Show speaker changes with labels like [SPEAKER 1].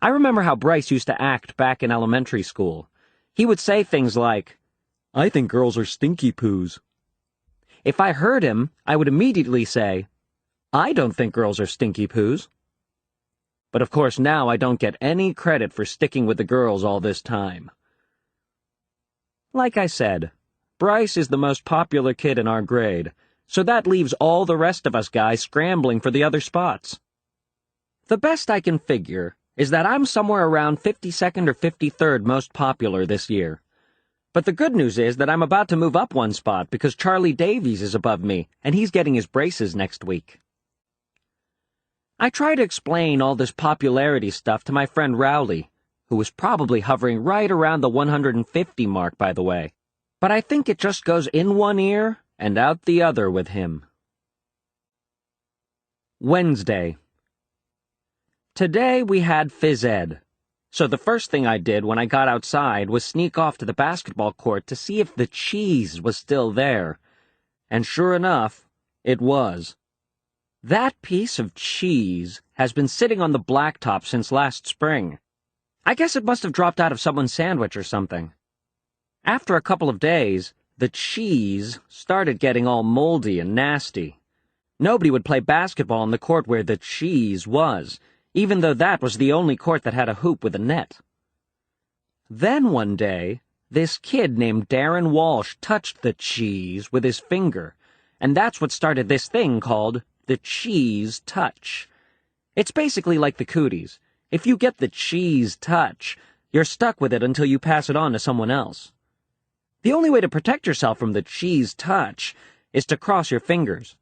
[SPEAKER 1] I remember how Bryce used to act back in elementary school. He would say things like, "I think girls are stinky poos." If I heard him, I would immediately say, "I don't think girls are stinky poos." But of course now I don't get any credit for sticking with the girls all this time. Like I said, Bryce is the most popular kid in our grade, so that leaves all the rest of us guys scrambling for the other spots. The best I can figure is that I'm somewhere around 52nd or 53rd most popular this year. But the good news is that I'm about to move up one spot because Charlie Davies is above me, and he's getting his braces next week. I try to explain all this popularity stuff to my friend Rowley, who was probably hovering right around the 150 mark, by the way. But I think it just goes in one ear and out the other with him. Wednesday. Today we had phys ed, so the first thing I did when I got outside was sneak off to the basketball court to see if the cheese was still there. And sure enough, it was. That piece of cheese has been sitting on the blacktop since last spring. I guess it must have dropped out of someone's sandwich or something. After a couple of days, the cheese started getting all moldy and nasty. Nobody would play basketball on the court where the cheese was, even though that was the only court that had a hoop with a net. Then one day, this kid named Darren Walsh touched the cheese with his finger, and that's what started this thing called the cheese touch. It's basically like the cooties. If you get the cheese touch, you're stuck with it until you pass it on to someone else. The only way to protect yourself from the cheese touch is to cross your fingers.